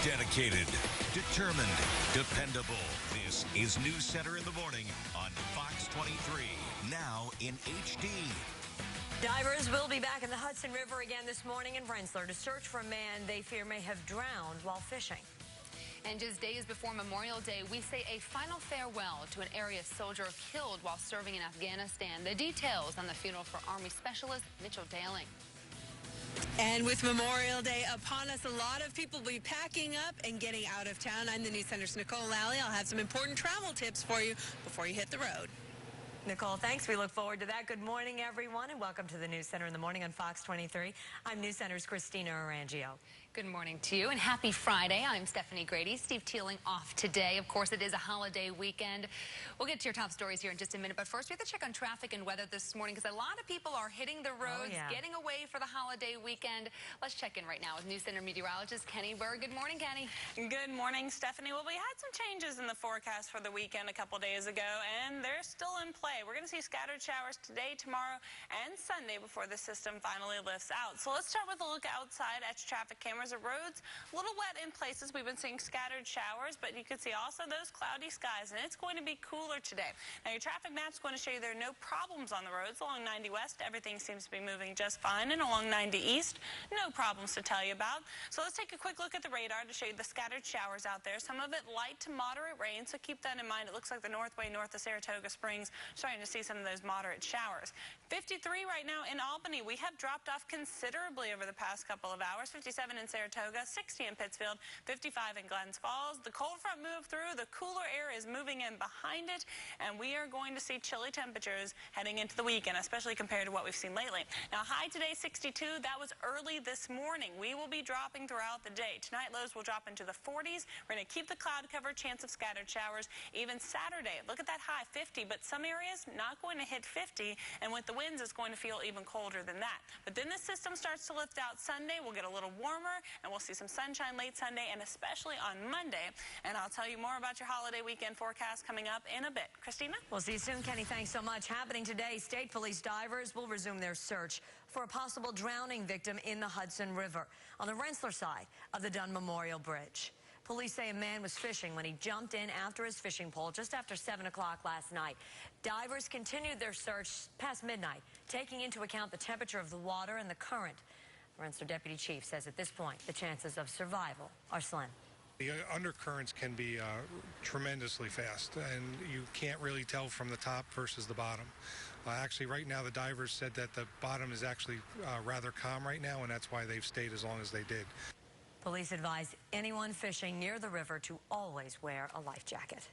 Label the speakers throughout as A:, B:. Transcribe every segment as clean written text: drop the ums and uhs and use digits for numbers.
A: Dedicated, determined, dependable. This is News Center in the Morning on Fox 23. Now in HD.
B: Divers will be back in the Hudson River again this morning in Rensselaer to search for a man they fear may have drowned while fishing.
C: And just days before Memorial Day, we say a final farewell to an area soldier killed while serving in Afghanistan. The details on the funeral for Army Specialist Mitchell Daling.
D: And with Memorial Day upon us, a lot of people will be packing up and getting out of town. I'm the News Center's Nicole Lally. I'll have some important travel tips for you before you hit the road.
B: Nicole, thanks. We look forward to that. Good morning, everyone, and welcome to the News Center in the Morning on Fox 23. I'm News Center's Christina Arangio.
C: Good morning to you, and happy Friday. I'm Stephanie Grady. Steve Teeling off today. Of course, it is a holiday weekend. We'll get to your top stories here in just a minute, but first we have to check on traffic and weather this morning because a lot of people are hitting the roads, getting away for the holiday weekend. Let's check in right now with News Center meteorologist Kenny Berg. Good morning, Kenny.
E: Good morning, Stephanie. Well, we had some changes in the forecast for the weekend a couple days ago, and they're still in play. We're going to see scattered showers today, tomorrow, and Sunday before the system finally lifts out. So let's start with a look outside at your traffic cameras. The roads a little wet in places. We've been seeing scattered showers, but you can see also those cloudy skies, and it's going to be cooler today. Now, your traffic map's going to show you there are no problems on the roads. Along 90 West, everything seems to be moving just fine, and along 90 East, no problems to tell you about. So let's take a quick look at the radar to show you the scattered showers out there. Some of it light to moderate rain, so keep that in mind. It looks like the Northway north of Saratoga Springs starting to see some of those moderate showers. 53 right now in Albany. We have dropped off considerably over the past couple of hours. 57 in Saratoga, 60 in Pittsfield, 55 in Glens Falls. The cold front moved through. The cooler air is moving in behind it, and we are going to see chilly temperatures heading into the weekend, especially compared to what we've seen lately. Now, high today, 62. That was early this morning. We will be dropping throughout the day. Tonight, lows will drop into the 40s. We're going to keep the cloud cover, chance of scattered showers. Even Saturday, look at that high, 50, but some areas not going to hit 50, and with the winds, it's going to feel even colder than that. But then the system starts to lift out Sunday. We'll get a little warmer, and we'll see some sunshine late Sunday, and especially on Monday. And I'll tell you more about your holiday weekend forecast coming up in a bit. Christina?
B: We'll see you soon, Kenny. Thanks so much. Happening today, state police divers will resume their search for a possible drowning victim in the Hudson River on the Rensselaer side of the Dunn Memorial Bridge. Police say a man was fishing when he jumped in after his fishing pole just after 7 o'clock last night. Divers continued their search past midnight, taking into account the temperature of the water and the current. The Rensselaer Deputy Chief says at this point the chances of survival are slim.
F: The undercurrents can be tremendously fast, and you can't really tell from the top versus the bottom. Actually, right now, the divers said that the bottom is actually rather calm right now, and that's why they've stayed as long as they did.
B: Police advise anyone fishing near the river to always wear a life jacket.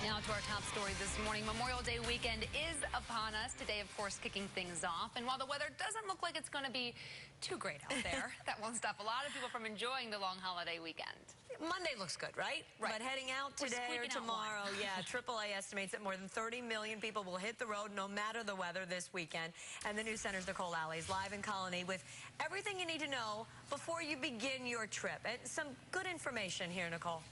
C: Now to our top story this morning. Memorial Day weekend is upon us. Today, of course, kicking things off. And while the weather doesn't look like it's going to be too great out there, that won't stop a lot of people from enjoying the long holiday weekend.
B: Monday looks good, right? But heading out today or tomorrow, AAA estimates that more than 30 million people will hit the road no matter the weather this weekend. And the News Center's Nicole Lally is live in Colony with everything you need to know before you begin your trip. And some good information here, Nicole.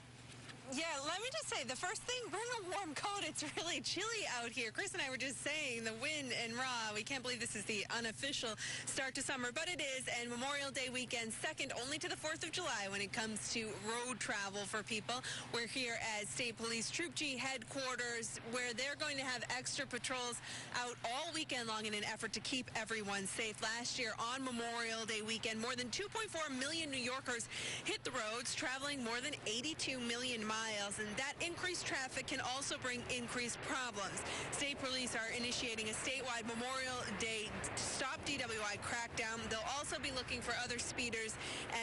D: Yeah, let me just say, the first thing, bring a warm coat. It's really chilly out here. Chris and I were just saying, the wind and raw. We can't believe this is the unofficial start to summer, but it is. And Memorial Day weekend, second only to the 4th of July when it comes to road travel for people. We're here at State Police Troop G headquarters, where they're going to have extra patrols out all weekend long in an effort to keep everyone safe. Last year on Memorial Day weekend, more than 2.4 million New Yorkers hit the roads, traveling more than 82 million miles. And that increased traffic can also bring increased problems. State police are initiating a statewide Memorial Day Stop DWI crackdown. They'll also be looking for other speeders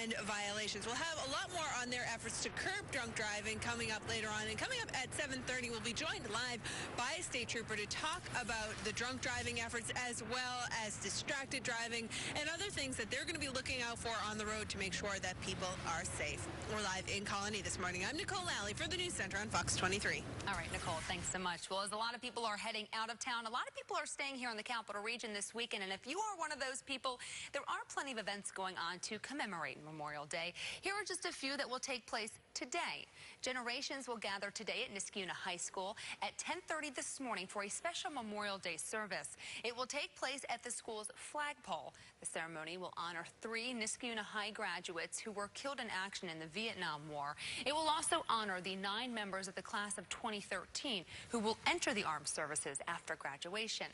D: and violations. We'll have a lot more on their efforts to curb drunk driving coming up later on. And coming up at 7:30, we'll be joined live by a state trooper to talk about the drunk driving efforts as well as distracted driving and other things that they're going to be looking out for on the road to make sure that people are safe. We're live in Colony this morning. I'm Nicole Lally. Farley for the News Center on Fox 23.
C: All right, Nicole, thanks so much. Well, as a lot of people are heading out of town, a lot of people are staying here in the Capital Region this weekend. And if you are one of those people, there are plenty of events going on to commemorate Memorial Day. Here are just a few that will take place today. Generations will gather today at Niskuna High School at 10:30 this morning for a special Memorial Day service. It will take place at the school's flagpole. The ceremony will honor 3 Niskuna High graduates who were killed in action in the Vietnam War. It will also honor the 9 members of the class of 2013 who will enter the armed services after graduation.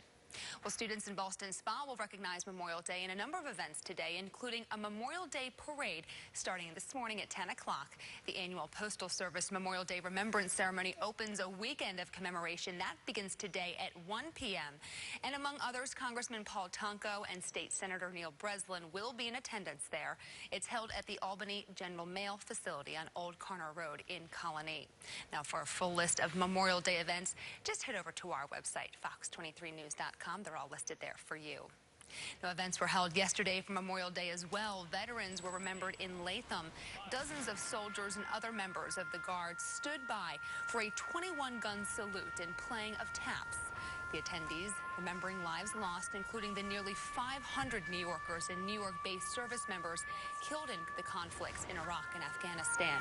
C: Well, students in Boston Spa will recognize Memorial Day in a number of events today, including a Memorial Day parade starting this morning at 10 o'clock. The annual Postal Service Memorial Day Remembrance Ceremony opens a weekend of commemoration. That begins today at 1 p.m. And among others, Congressman Paul Tonko and State Senator Neil Breslin will be in attendance there. It's held at the Albany General Mail Facility on Old Carner Road in Colony. Now, for a full list of Memorial Day events, just head over to our website, fox23news.com. They're all listed there for you. Now, events were held yesterday for Memorial Day as well. Veterans were remembered in Latham. Dozens of soldiers and other members of the Guard stood by for a 21-gun salute and playing of taps. The attendees remembering lives lost, including the nearly 500 New Yorkers and New York-based service members killed in the conflicts in Iraq and Afghanistan.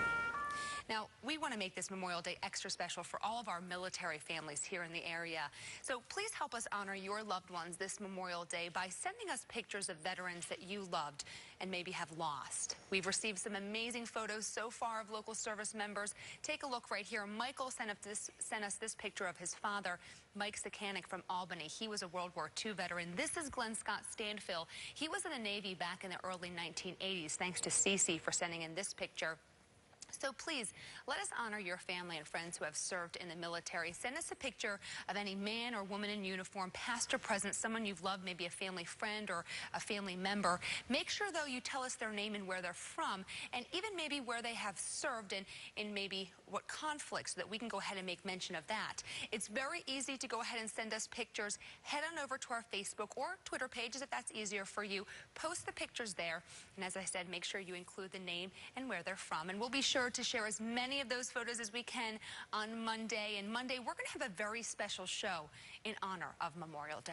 C: Now, we want to make this Memorial Day extra special for all of our military families here in the area. So please help us honor your loved ones this Memorial Day by sending us pictures of veterans that you loved and maybe have lost. We've received some amazing photos so far of local service members. Take a look right here. Michael sent us this picture of his father, Mike Sakanik from Albany. He was a World War II veteran. This is Glenn Scott Stanfill. He was in the Navy back in the early 1980s. Thanks to Cece for sending in this picture. So please, let us honor your family and friends who have served in the military. Send us a picture of any man or woman in uniform, past or present, someone you've loved, maybe a family friend or a family member. Make sure, though, you tell us their name and where they're from, and even maybe where they have served and in maybe what conflicts, so that we can go ahead and make mention of that. It's very easy to go ahead and send us pictures. Head on over to our Facebook or Twitter pages if that's easier for you. Post the pictures there, and as I said, make sure you include the name and where they're from, and we'll be sure to share as many of those photos as we can on Monday. And Monday, we're going to have a very special show in honor of Memorial Day.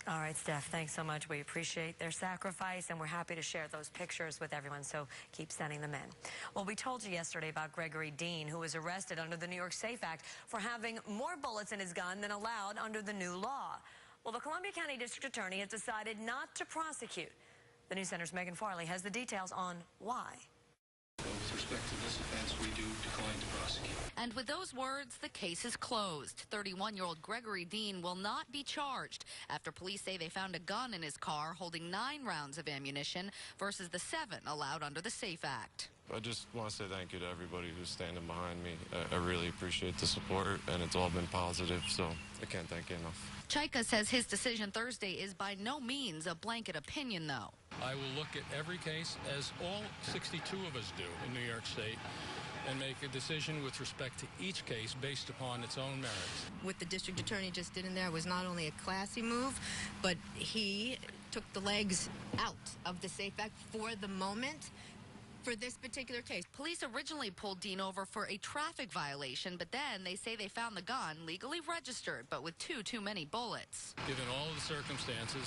B: All right, Steph, thanks so much. We appreciate their sacrifice, and we're happy to share those pictures with everyone, so keep sending them in. Well, we told you yesterday about Gregory Dean, who was arrested under the New York SAFE Act for having more bullets in his gun than allowed under the new law. Well, the Columbia County District Attorney has decided not to prosecute. The News Center's Megan Farley has the details on why.
G: With respect to this offense, we do decline to prosecute.
H: And with those words, the case is closed. 31-year-old Gregory Dean will not be charged after police say they found a gun in his car holding 9 rounds of ammunition versus the 7 allowed under the SAFE Act.
I: I just want to say thank you to everybody who's standing behind me. I really appreciate the support, and it's all been positive, so I can't thank you enough.
H: Chaika says his decision Thursday is by no means a blanket opinion, though.
G: I will look at every case, as all 62 of us do in New York State, and make a decision with respect to each case based upon its own merits.
J: What the district attorney just did in there was not only a classy move, but he took the legs out of the SAFE Act for the moment. For this particular case.
H: Police originally pulled Dean over for a traffic violation, but then they say they found the gun legally registered, but with too many bullets.
G: Given all of the circumstances,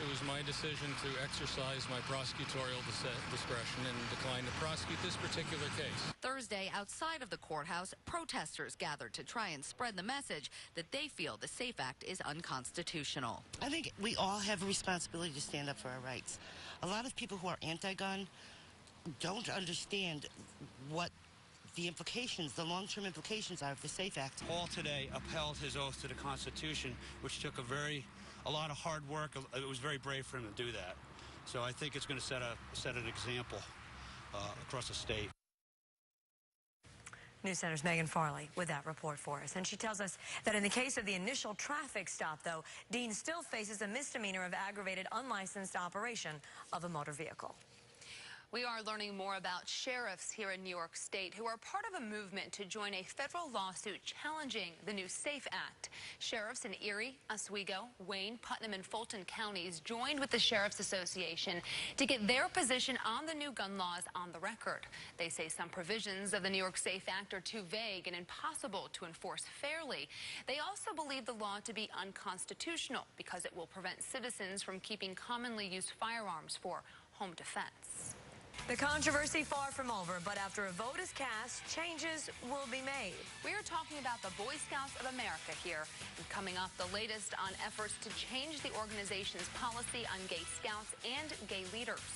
G: it was my decision to exercise my prosecutorial discretion and decline to prosecute this particular case.
H: Thursday, outside of the courthouse, protesters gathered to try and spread the message that they feel the SAFE Act is unconstitutional.
K: I think we all have a responsibility to stand up for our rights. A lot of people who are anti-gun don't understand what the implications, the long-term implications are of the SAFE Act.
L: Paul today upheld his oath to the Constitution, which took a lot of hard work. It was very brave for him to do that. So I think it's going to set an example across the state.
B: News Center's Megan Farley with that report for us. And she tells us that in the case of the initial traffic stop, though, Dean still faces a misdemeanor of aggravated unlicensed operation of a motor vehicle.
C: We are learning more about sheriffs here in New York State who are part of a movement to join a federal lawsuit challenging the new SAFE Act. Sheriffs in Erie, Oswego, Wayne, Putnam, and Fulton counties joined with the Sheriff's Association to get their position on the new gun laws on the record. They say some provisions of the New York SAFE Act are too vague and impossible to enforce fairly. They also believe the law to be unconstitutional because it will prevent citizens from keeping commonly used firearms for home defense.
B: The controversy far from over, but after a vote is cast, changes will be made.
C: We are talking about the Boy Scouts of America here, and coming up, the latest on efforts to change the organization's policy on gay scouts and gay leaders.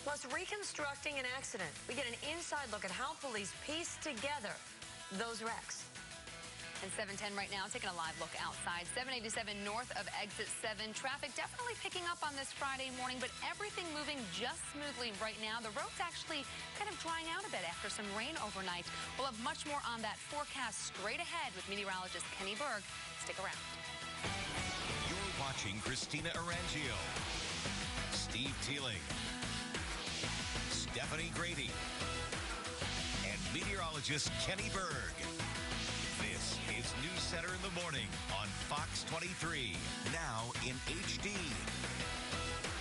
B: Plus, reconstructing an accident. We get an inside look at how police piece together those wrecks.
C: And 710 right now, taking a live look outside. 787 north of exit 7. Traffic definitely picking up on this Friday morning, but everything moving just smoothly right now. The road's actually kind of drying out a bit after some rain overnight. We'll have much more on that forecast straight ahead with meteorologist Kenny Berg. Stick around.
A: You're watching Christina Arangio, Steve Teeling, Stephanie Grady, and meteorologist Kenny Berg. This is News Center in the Morning on Fox 23, now in HD.